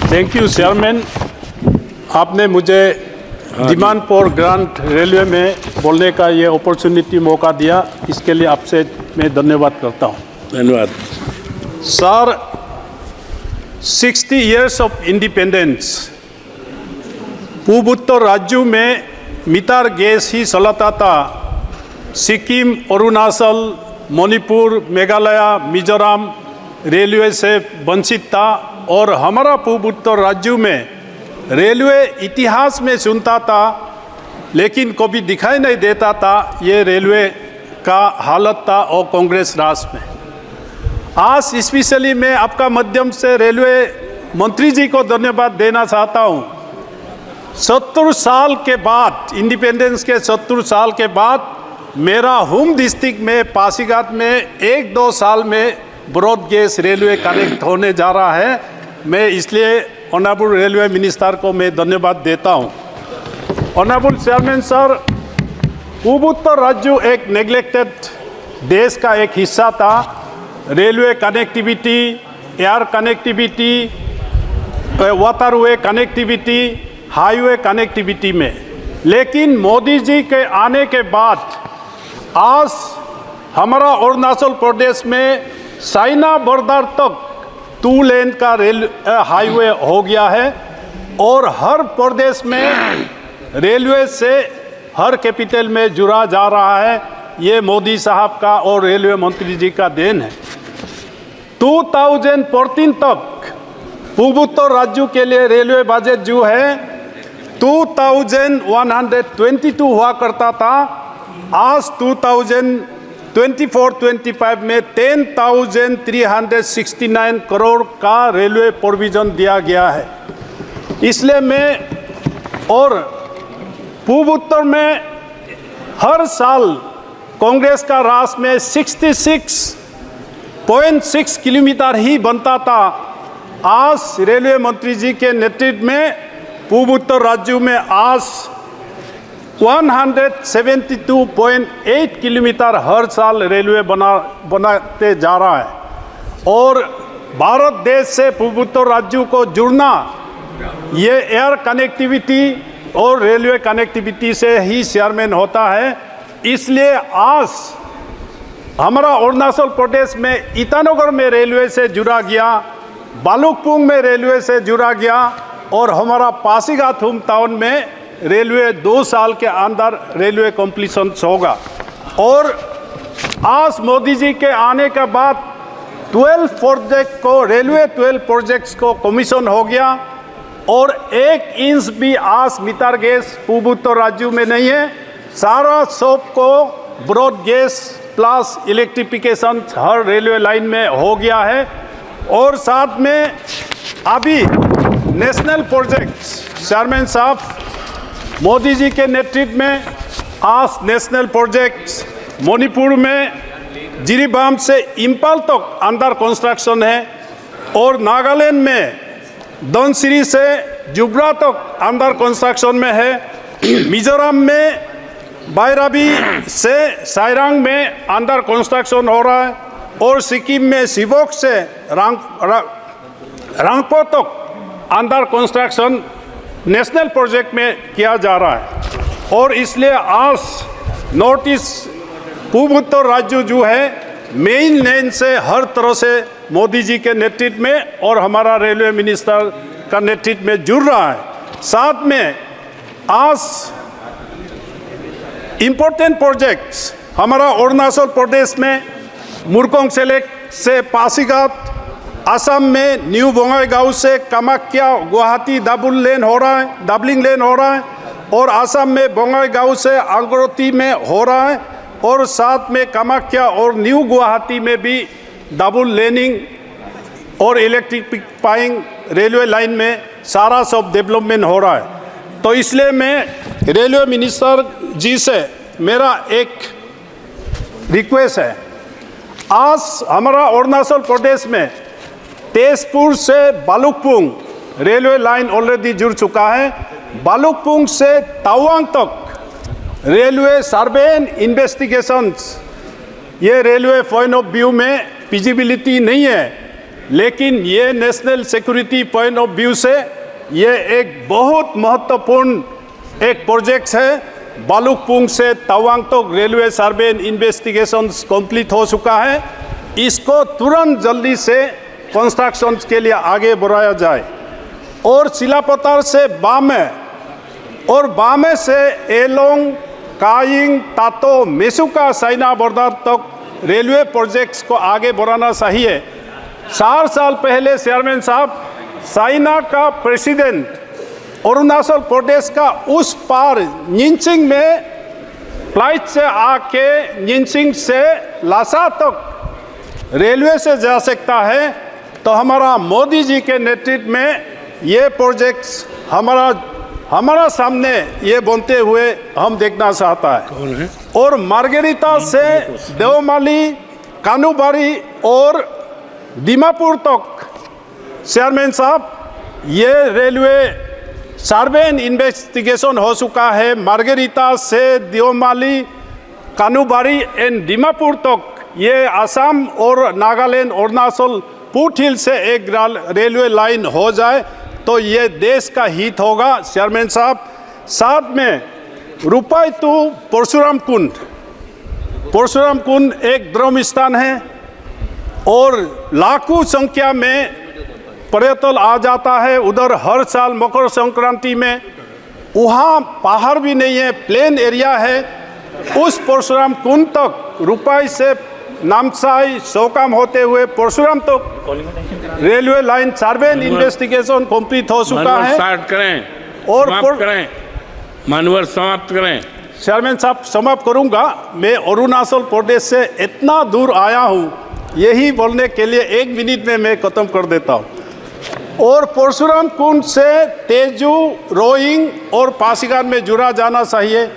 Thank you chairman, आपने मुझे दीमानपुर grant railway में बोलने का ये अपॉर्चुनिटी मौका दिया, इसके लिए आपसे मैं धन्यवाद करता हूँ। धन्यवाद सर। 60 years of independence, पूर्वोत्तर राज्यों में मितार गैस ही चलाता था। सिक्किम, अरुणाचल, मणिपुर, मेघालय, मिजोरम रेलवे से वंचित था और हमारा पूर्वोत्तर राज्यों में रेलवे इतिहास में सुनता था लेकिन कभी दिखाई नहीं देता था। ये रेलवे का हालत था और कांग्रेस राज में। आज स्पेशली मैं आपका माध्यम से रेलवे मंत्री जी को धन्यवाद देना चाहता हूँ। 70 साल के बाद, इंडिपेंडेंस के 70 साल के बाद मेरा होम डिस्ट्रिक्ट में पासीघाट में 1-2 साल में ब्रॉड गेज रेलवे कनेक्ट होने जा रहा है। मैं इसलिए ऑनरेबल रेलवे मिनिस्टर को मैं धन्यवाद देता हूँ। ऑनरेबल चेयरमैन सर, पूर्वोत्तर राज्य एक नेग्लेक्टेड देश का एक हिस्सा था। Railway connectivity, air connectivity, waterway connectivity, highway connectivity में, लेकिन मोदी जी के आने के बाद आज हमारा अरुणाचल प्रदेश में चाइना बॉर्डर तक 2 लेन का हाईवे हो गया है और हर प्रदेश में रेलवे से हर कैपिटल में जुड़ा जा रहा है। ये मोदी साहब का और रेलवे मंत्री जी का देन है। 2014 तक पूर्वोत्तर राज्यों के लिए रेलवे बजट जो है 2122 हुआ करता था। आज 2024-25 में 10,369 करोड़ का रेलवे प्रोविजन दिया गया है। इसलिए मैं और पूर्वोत्तर में हर साल कांग्रेस का राज में 66.6 किलोमीटर ही बनता था। आज रेलवे मंत्री जी के नेतृत्व में पूर्वोत्तर राज्यों में आज 172.8 किलोमीटर हर साल रेलवे बनाते जा रहा है और भारत देश से पूर्वोत्तर राज्यों को जुड़ना ये एयर कनेक्टिविटी और रेलवे कनेक्टिविटी से ही चेयरमैन होता है। इसलिए आज हमारा अरुणाचल प्रदेश में ईटानगर में रेलवे से जुड़ा गया, भालुकपोंग में रेलवे से जुड़ा गया और हमारा पासीघाट होम टाउन में रेलवे 2 साल के अंदर रेलवे कंप्लीशन होगा। और आज मोदी जी के आने के बाद 12 प्रोजेक्ट को रेलवे 12 प्रोजेक्ट्स को कमीशन हो गया और 1 इंच भी आज मितार गैस पूर्वोत्तर राज्यों में नहीं है। सारा सब को ब्रॉड गैस प्लस इलेक्ट्रिफिकेशन हर रेलवे लाइन में हो गया है। और साथ में अभी नेशनल प्रोजेक्ट्स चेयरमैन साहब मोदी जी के नेतृत्व में आज नेशनल प्रोजेक्ट्स मणिपुर में जिरीबाम से इम्फाल तक अंडर कंस्ट्रक्शन है और नागालैंड में धनसिरी से जुब्रा तक अंडर कंस्ट्रक्शन में है। मिजोरम में बैराबी से साइरांग में अंडर कंस्ट्रक्शन हो रहा है और सिक्किम में सिबोक से रांगपो तक अंडर कंस्ट्रक्शन नेशनल प्रोजेक्ट में किया जा रहा है। और इसलिए आज नॉर्थ ईस्ट पूर्वोत्तर राज्य जो है मेन लेन से हर तरह से मोदी जी के नेतृत्व में और हमारा रेलवे मिनिस्टर का नेतृत्व में जुड़ रहा है। साथ में आज इम्पोर्टेंट प्रोजेक्ट्स हमारा अरुणाचल प्रदेश में मुरकोंग सेलेक्ट से पासीघाट, असम में न्यू बोंगाईगांव से कामाख्या गुवाहाटी डबलिंग लेन हो रहा है और असम में बोंगाईगांव से अंगरती में हो रहा है और साथ में कामाख्या और न्यू गुवाहाटी में भी डबल लेनिंग और इलेक्ट्रिफाइंग रेलवे लाइन में सारा सब डेवलपमेंट हो रहा है। तो इसलिए मैं रेलवे मिनिस्टर जी से मेरा एक रिक्वेस्ट है। आज हमारा अरुणाचल प्रदेश में तेजपुर से भालुकपोंग रेलवे लाइन ऑलरेडी जुड़ चुका है। भालुकपोंग से तवांग तक रेलवे सर्वे एंड इन्वेस्टिगेशंस, ये रेलवे पॉइंट ऑफ व्यू में फिजिबिलिटी नहीं है लेकिन ये national security point of view से ये एक बहुत महत्वपूर्ण एक प्रोजेक्ट है। बालुकपुंग से तवांग तक railway survey and investigation complete हो चुका है। इसको तुरंत जल्दी से कंस्ट्रक्शन के लिए आगे बढ़ाया जाए। और सिलापत्थर से बामे और बामे से एलोंग, कायिंग, तातो, मेसुका, साइना बॉर्डर तक रेलवे प्रोजेक्ट्स को आगे बढ़ाना चाहिए। 4 साल पहले चेयरमैन साहब, साइना का प्रेसिडेंट अरुणाचल प्रदेश का उस पार निंचिंग में फ्लाइट से आके निंचिंग से लासा तक रेलवे से जा सकता है। तो हमारा मोदी जी के नेतृत्व में ये प्रोजेक्ट्स हमारा सामने ये बनते हुए हम देखना चाहता है। और मार्गेरिता से देवमाली, कानूबारी और दीमापुर तक चेयरमैन साहब ये रेलवे सर्वे एंड इन्वेस्टिगेशन हो चुका है। मार्गेरिता से देवमाली, कानूबारी एंड दीमापुर तक ये असम और नागालैंड, अरुणाचल, फुट हिल से एक रेलवे लाइन हो जाए तो ये देश का हित होगा चेयरमैन साहब। साथ में रुपाई टू परशुराम कुंड एक धर्म स्थान है और लाखों संख्या में पर्यटन आ जाता है उधर हर साल मकर संक्रांति में। वहाँ पहाड़ भी नहीं है, प्लेन एरिया है। उस परशुराम कुंड तक रुपाई से नामसाई, सोकाम होते हुए परशुराम तक railway line survey and investigation complete हो चुका है। स्टार्ट करें और समाप्त करें, मानवर समाप्त करें। चेयरमैन साहब समाप्त करूंगा। मैं अरुणाचल प्रदेश से इतना दूर आया हूँ, यही बोलने के लिए 1 मिनट में मैं खत्म कर देता हूँ। और परशुराम कुंड से तेजू, रोइंग और पासीघाट में जुड़ा जाना चाहिए।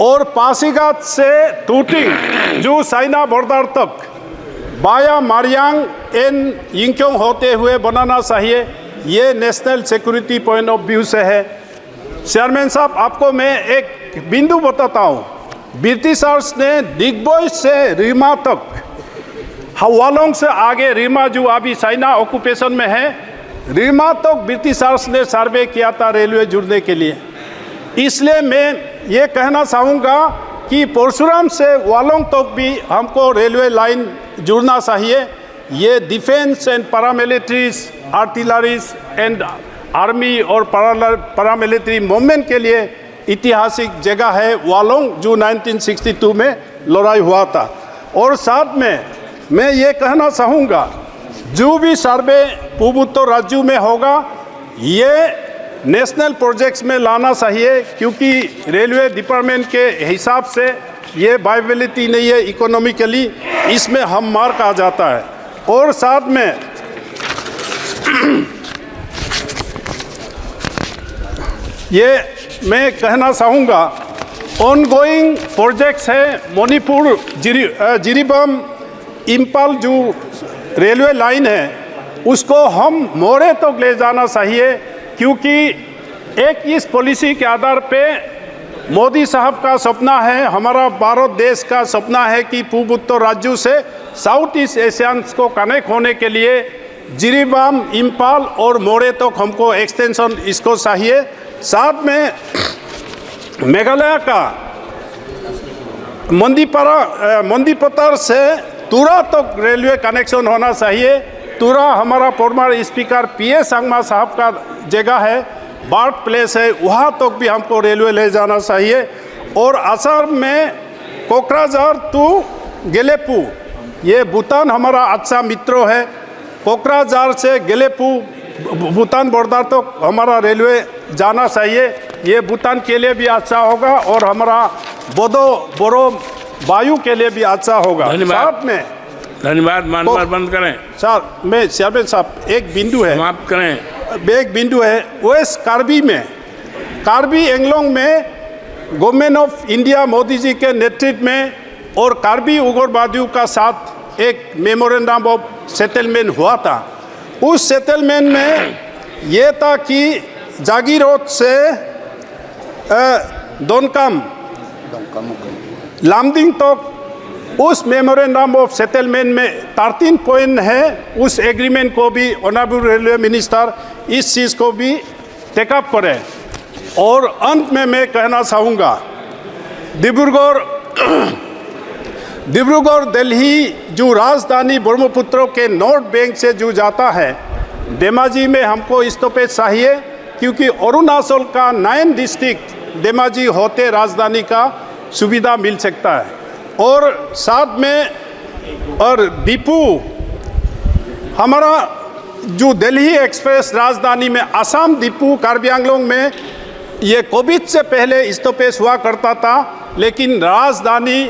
और पासीघाट से टूटिंग जो साइना बॉर्डर तक बाया मारियांग एंड यिंक्योंग होते हुए बनाना चाहिए। ये national security point of view से है। चेयरमैन साहब, आपको मैं एक बिंदु बताता हूँ। ब्रिटिशर्स ने दिग्बोई से रीमा तक, हवालोंग से आगे रीमा जो अभी चाइना ऑक्यूपेशन में है, रीमा तक ब्रिटिशर्स ने सर्वे किया था रेलवे जुड़ने के लिए। इसलिए मैं ये कहना चाहूँगा कि परशुराम से वालोंग तक भी हमको रेलवे लाइन जुड़ना चाहिए। ये defence and paramilitaries, artilleries and army और पैरामिलिट्री मूवमेंट के लिए ऐतिहासिक जगह है वालोंग, जो 1962 में लड़ाई हुआ था। और साथ में मैं ये कहना चाहूँगा, जो भी सर्वे पूर्वोत्तर राज्यों में होगा ये नेशनल प्रोजेक्ट्स में लाना चाहिए, क्योंकि रेलवे डिपार्टमेंट के हिसाब से ये वायबिलिटी नहीं है इकोनॉमिकली, इसमें हम मार्क आ जाता है। और साथ में ये मैं कहना चाहूँगा, ऑनगोइंग प्रोजेक्ट्स है मणिपुर जिरीबाम इम्फाल जो रेलवे लाइन है उसको हम मोरे तक ले जाना चाहिए, क्योंकि एक इस पॉलिसी के आधार पे मोदी साहब का सपना है, हमारा भारत देश का सपना है कि पूर्वोत्तर राज्यों से साउथ ईस्ट एशियंस को कनेक्ट होने के लिए जिरीबाम, इम्फाल और मोरे तक हमको एक्सटेंशन इसको चाहिए। साथ में मेघालय का मंदीपत्थर से तुरा तक रेलवे कनेक्शन होना चाहिए। तुरा हमारा फॉर्मर स्पीकर पीए सांगमा साहब का जगह है, बर्थ प्लेस है, वहाँ तक भी हमको रेलवे ले जाना चाहिए। और असम में कोकराझार टू गेलेपू, ये भूटान हमारा अच्छा मित्र है। कोकराझार से गेलेपू भूटान बॉर्डर तक हमारा रेलवे जाना चाहिए। ये भूटान के लिए भी अच्छा होगा और हमारा बोरो वायु के लिए भी अच्छा होगा। साथ में धन्यवाद। मानवर बंद करें सर। मैं चेयरमैन साहब एक बिंदु है, समाप्त करें। एक बिंदु है वेस्ट कार्बी में, कार्बी एंगलोंग में government of India Modi ji के नेतृत्व में और कार्बी उग्रवादियों का साथ एक मेमोरेंडम ऑफ सेटलमेंट हुआ था। उस सेटलमेंट में ये था कि जागीरोड से दोनकाम लामडिंग तक उस मेमोरेंडम ऑफ सेटलमेंट में 13 पॉइंट है, उस एग्रीमेंट को भी ऑनरेबल रेलवे मिनिस्टर इस चीज़ को भी टेकअप करें। और अंत में मैं कहना चाहूँगा, डिब्रूगढ़ दिल्ली जो राजधानी ब्रह्मपुत्र के नॉर्थ बैंक से जो जाता है, धेमाजी में हमको स्टॉपेज चाहिए, क्योंकि अरुणाचल का 9 डिस्ट्रिक्ट धेमाजी होते राजधानी का सुविधा मिल सकता है। और साथ में और डिपू हमारा जो दिल्ली एक्सप्रेस राजधानी में आसाम डिपू कार्बी आंगलोंग में ये कोविड से पहले स्टॉपेज हुआ करता था, लेकिन राजधानी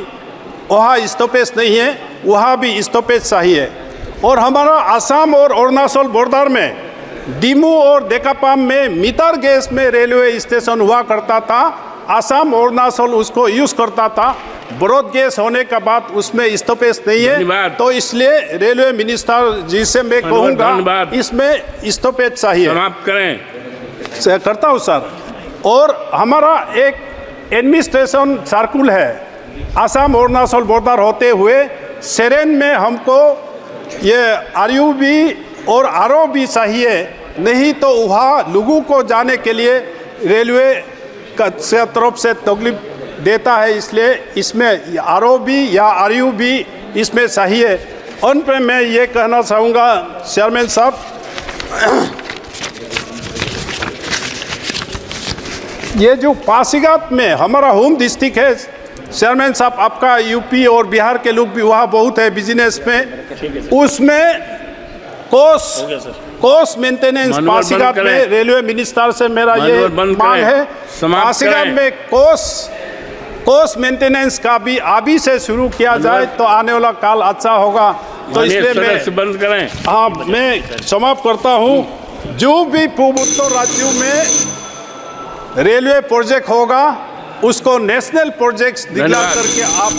वहाँ स्टॉपेज नहीं है, वहाँ भी स्टॉपेज चाहिए। और हमारा आसाम और अरुणाचल बॉर्डर में डिमू और देकापाम में मीटर गैस में रेलवे स्टेशन हुआ करता था, आसाम और अरुणाचल उसको यूज़ करता था। ब्रॉड गैस होने के बाद उसमें स्टॉपेज नहीं है, तो इसलिए रेलवे मिनिस्टर जी से मैं कहूँगा इसमें स्टॉपेज चाहिए। समाप्त करें। करता हूँ सर। और हमारा एक एडमिनिस्ट्रेशन सर्कुल है, आसाम और अरुणाचल बॉर्डर होते हुए सेरेन में हमको ये RUB और ROB चाहिए, नहीं तो वहाँ लोगों को जाने के लिए रेलवे से तरफ से तकलीफ देता है, इसलिए इसमें ROB या RUB इसमें चाहिए। अंत में मैं ये कहना चाहूँगा चेयरमैन साहब, ये जो पासीघाट में हमारा होम डिस्ट्रिक्ट है, चेयरमैन साहब आपका यूपी और बिहार के लोग भी वहाँ बहुत है बिजनेस में, उसमें कोस्ट मेंटेनेंस पासीघाट में रेलवे मिनिस्टर से मेरा ये मांग है, पासीघाट में कोस्ट मेंटेनेंस का भी अभी से शुरू किया जाए तो आने वाला काल अच्छा होगा। तो इसलिए मैं बंद करें। हाँ, मैं समाप्त करता हूँ। जो भी पूर्वोत्तर राज्यों में रेलवे प्रोजेक्ट होगा उसको नेशनल प्रोजेक्ट्स डिक्लेयर करके आप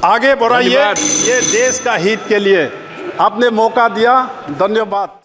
आगे बढ़ाइए, ये देश का हित के लिए आपने मौका दिया। धन्यवाद।